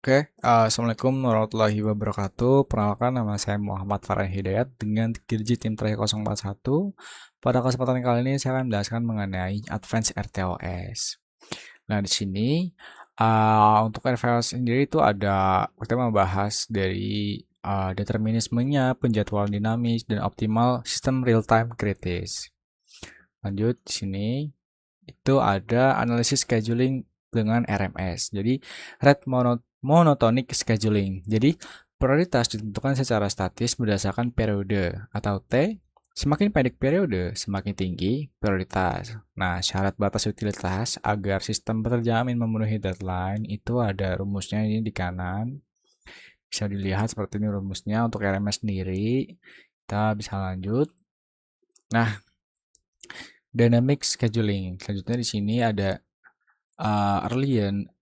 Assalamualaikum warahmatullahi wabarakatuh. Perkenalkan, nama saya Muhammad Farhan Hidayat dengan Dirji Tim Terakhir 041. Pada kesempatan kali ini saya akan menjelaskan mengenai Advanced RTOS. Nah, di sini untuk RTOS sendiri itu kita membahas dari determinismenya, penjadwalan dinamis, dan optimal sistem real-time kritis. Lanjut, di sini itu ada analisis scheduling dengan RMS. Jadi rate monotonic scheduling. Jadi prioritas ditentukan secara statis berdasarkan periode atau T. Semakin pendek periode, semakin tinggi prioritas. Nah, syarat batas utilitas agar sistem terjamin memenuhi deadline itu ada rumusnya ini di kanan. Bisa dilihat seperti ini rumusnya untuk RMS sendiri. Kita bisa lanjut. Nah, dynamic scheduling. Selanjutnya di sini ada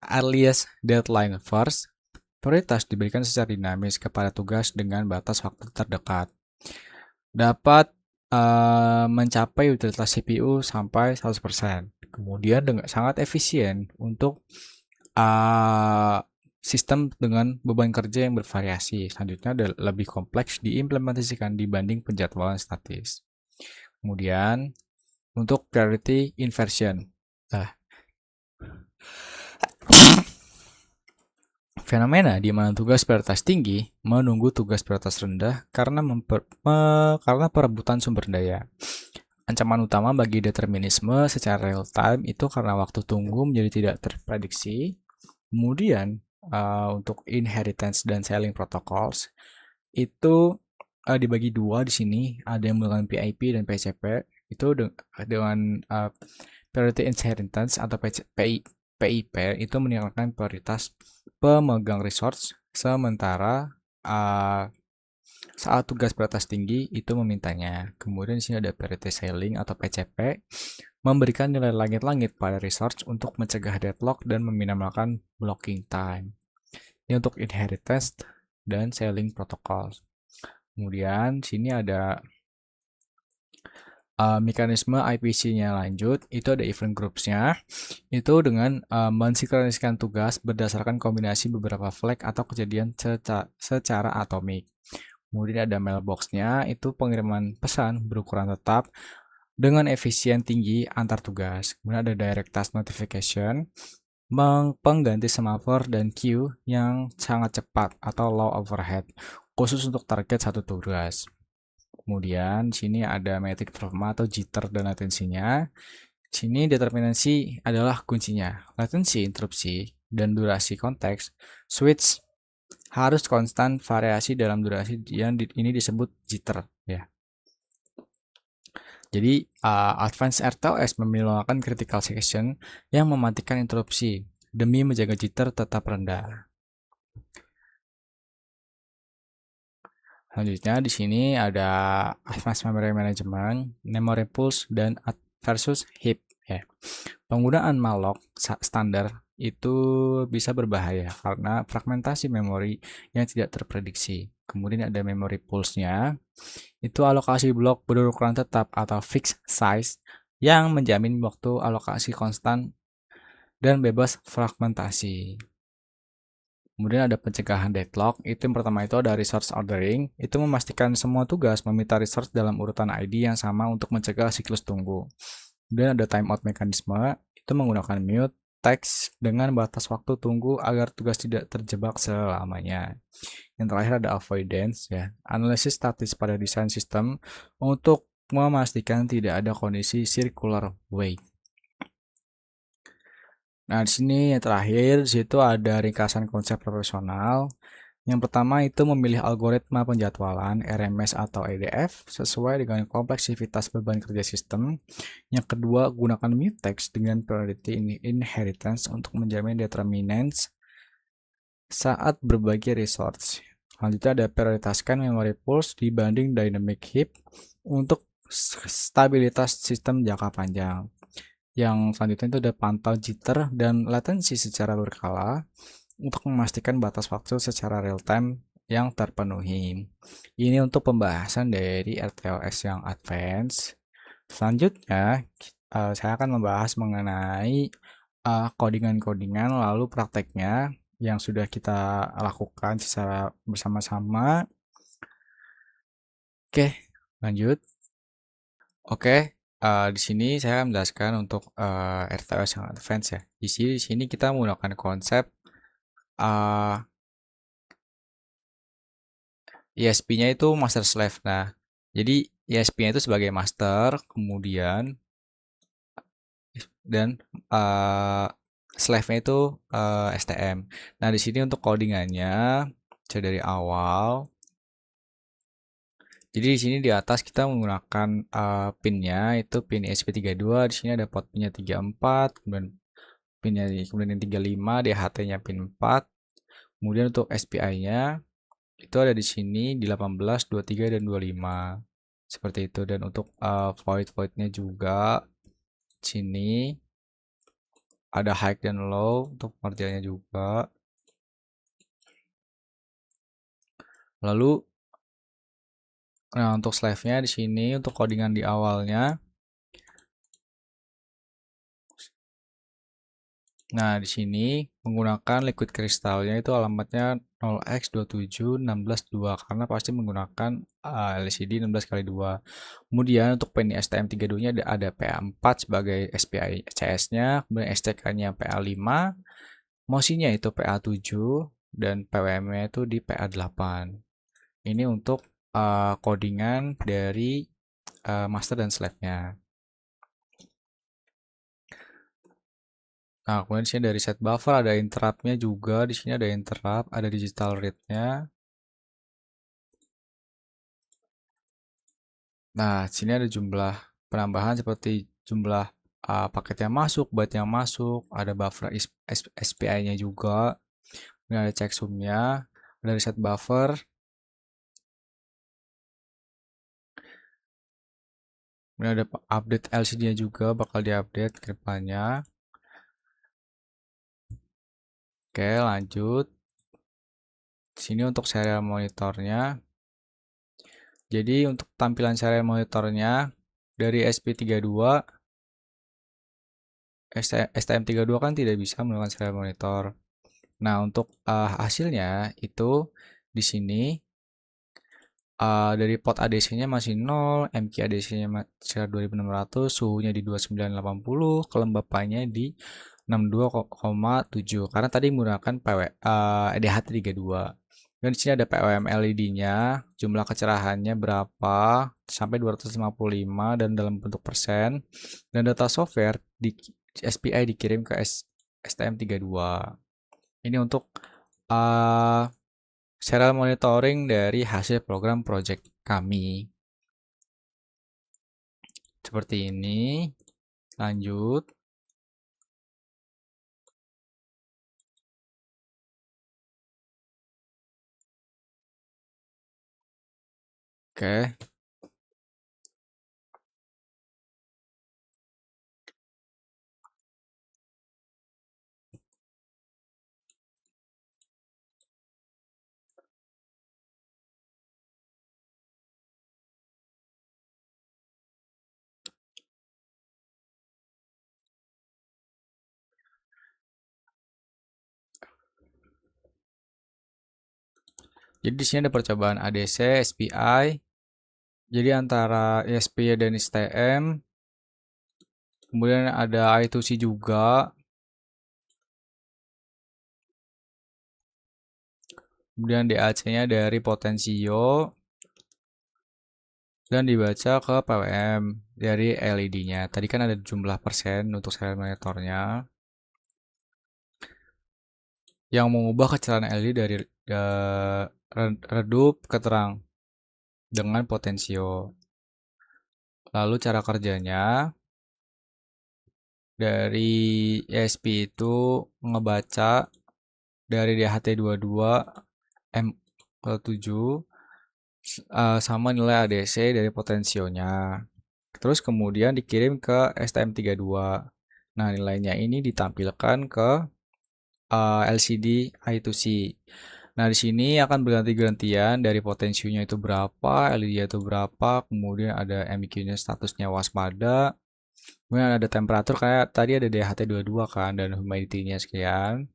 earliest deadline first. Prioritas diberikan secara dinamis kepada tugas dengan batas waktu terdekat. Dapat mencapai utilitas CPU sampai 100%. Kemudian dengan sangat efisien untuk sistem dengan beban kerja yang bervariasi. Selanjutnya ada lebih kompleks diimplementasikan dibanding penjadwalan statis. Kemudian untuk priority inversion. Nah, fenomena di mana tugas prioritas tinggi menunggu tugas prioritas rendah karena perebutan sumber daya. Ancaman utama bagi determinisme secara real time itu karena waktu tunggu menjadi tidak terprediksi. Kemudian untuk inheritance dan scaling protocols itu dibagi dua di sini, ada yang menggunakan PIP dan PCP. Itu dengan priority inheritance atau PIP itu meningkatkan prioritas pemegang resource, sementara saat tugas prioritas tinggi itu memintanya. Kemudian di sini ada priority ceiling atau PCP, memberikan nilai langit-langit pada resource untuk mencegah deadlock dan meminimalkan blocking time. Ini untuk inheritance dan ceiling protocol. Kemudian sini ada mekanisme IPC-nya lanjut, itu ada event groups-nya, itu dengan mensinkroniskan tugas berdasarkan kombinasi beberapa flag atau kejadian secara atomik. Kemudian ada mailbox-nya, itu pengiriman pesan berukuran tetap dengan efisien tinggi antar tugas. Kemudian ada direct task notification, pengganti semafor dan queue yang sangat cepat atau low overhead, khusus untuk target satu tugas. Kemudian di sini ada metric performa atau jitter dan latensinya. Di sini determinasi adalah kuncinya. Latensi, interupsi, dan durasi konteks switch harus konstan variasi dalam durasi yang ini disebut jitter ya. Jadi advanced RTOS meminimalkan critical section yang mematikan interupsi demi menjaga jitter tetap rendah. Selanjutnya di sini ada advanced memory management, memory pools dan versus heap ya. Penggunaan malloc standar itu bisa berbahaya karena fragmentasi memori yang tidak terprediksi. Kemudian ada memory pools-nya, itu alokasi blok berukuran tetap atau fixed size yang menjamin waktu alokasi konstan dan bebas fragmentasi. Kemudian ada pencegahan deadlock, itu yang pertama itu ada resource ordering, itu memastikan semua tugas meminta resource dalam urutan ID yang sama untuk mencegah siklus tunggu. Kemudian ada timeout mekanisme, itu menggunakan mute text dengan batas waktu tunggu agar tugas tidak terjebak selamanya. Yang terakhir ada avoidance, ya, analisis statis pada desain sistem untuk memastikan tidak ada kondisi circular wait. Nah, di sini yang terakhir, di situ ada ringkasan konsep profesional. Yang pertama itu memilih algoritma penjadwalan RMS atau EDF sesuai dengan kompleksitas beban kerja sistem. Yang kedua, gunakan mutex dengan priority inheritance untuk menjamin determinants saat berbagi resource. Selanjutnya ada prioritaskan memory pools dibanding dynamic heap untuk stabilitas sistem jangka panjang. Yang selanjutnya itu ada pantau jitter dan latensi secara berkala untuk memastikan batas waktu secara real time yang terpenuhi. Ini untuk pembahasan dari RTOS yang advance. Selanjutnya, saya akan membahas mengenai codingan-codingan lalu prakteknya yang sudah kita lakukan secara bersama-sama. Oke, lanjut. Oke, di sini saya akan menjelaskan untuk RTOS yang advance ya. Di sini kita menggunakan konsep ISP-nya itu master slave. Nah, jadi ISP-nya itu sebagai master, kemudian dan slave-nya itu STM. Nah, di sini untuk codingannya saya dari awal. Jadi di sini di atas kita menggunakan pin-nya itu pin ESP32. Di sini ada port pinnya 34, kemudian pinnya kemudian yang 35, DHT-nya pin 4. Kemudian untuk SPI-nya itu ada di sini di 18, 23 dan 25. Seperti itu, dan untuk void-voidnya juga sini ada high dan low untuk pengertiannya juga. Lalu nah untuk slave-nya di sini untuk codingan di awalnya. Nah, di sini menggunakan liquid kristalnya itu alamatnya 0x27612 karena pasti menggunakan LCD 16x2. Kemudian untuk pin STM32-nya ada PA4 sebagai SPI CS-nya, kemudian STK-nya PA5, MOSI-nya itu PA7 dan PWM-nya itu di PA8. Ini untuk codingan dari master dan slave-nya. Nah, kemudian di sini dari set buffer ada interrupt-nya juga. Di sini ada interrupt, ada digital read-nya. Nah, di sini ada jumlah penambahan seperti jumlah paket yang masuk, byte yang masuk, ada buffer SPI-nya juga. Ini ada checksum-nya, ada reset buffer. Ini ada update LCD-nya juga, bakal diupdate ke depannya. Oke, lanjut. Di sini untuk serial monitornya. Jadi untuk tampilan serial monitornya dari SP32 STM32 kan tidak bisa menggunakan serial monitor. Nah, untuk hasilnya itu di sini dari pot ADC-nya masih 0, MQ ADC-nya sekitar 2600, suhunya di 2980, kelembapannya di 62,7 karena tadi menggunakan DHT32. Dan di sini ada PWM LED-nya, jumlah kecerahannya berapa sampai 255 dan dalam bentuk persen. Dan data software di SPI dikirim ke STM32. Ini untuk uh, serial monitoring dari hasil program project kami. Seperti ini. Lanjut. Oke. Jadi di sini ada percobaan ADC, SPI. Jadi antara ISP dan STM. Kemudian ada I2C juga. Kemudian DAC-nya dari Potensio. Dan dibaca ke PWM dari LED-nya. Tadi kan ada jumlah persen untuk serial monitornya. Yang mengubah kecerahan LED dari redup ke terang dengan potensio. Lalu cara kerjanya dari ESP itu ngebaca dari DHT22 M7 sama nilai ADC dari potensionya. Terus kemudian dikirim ke STM32. Nah, nilainya ini ditampilkan ke LCD I2C. Nah, di sini akan berganti-gantian dari potensinya itu berapa, LED itu berapa, kemudian ada MQ-nya statusnya waspada, kemudian ada temperatur kayak tadi ada DHT22 kan dan humidity-nya sekian.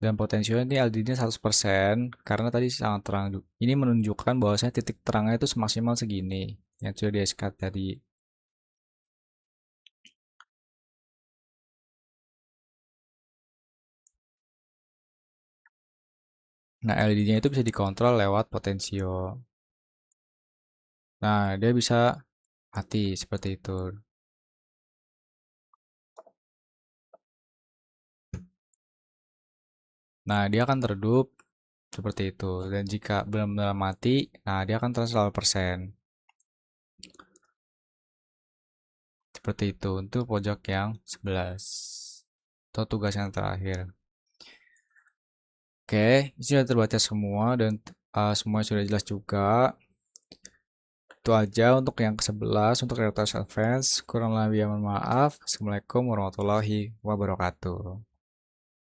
Dan potensinya ini LED-nya 100% karena tadi sangat terang. Ini menunjukkan bahwasanya titik terangnya itu semaksimal segini yang sudah di SK tadi. Nah, LED-nya itu bisa dikontrol lewat potensio. Nah, dia bisa mati seperti itu. Nah, dia akan teredup seperti itu. Dan jika benar-benar mati, nah dia akan transfer 100%. Seperti itu untuk pojok yang 11. Atau tugas yang terakhir. Oke, ini sudah terbaca semua dan semua sudah jelas juga. Itu aja untuk yang ke-11 untuk Realitas Advance. Kurang lebih mohon maaf. Assalamualaikum warahmatullahi wabarakatuh.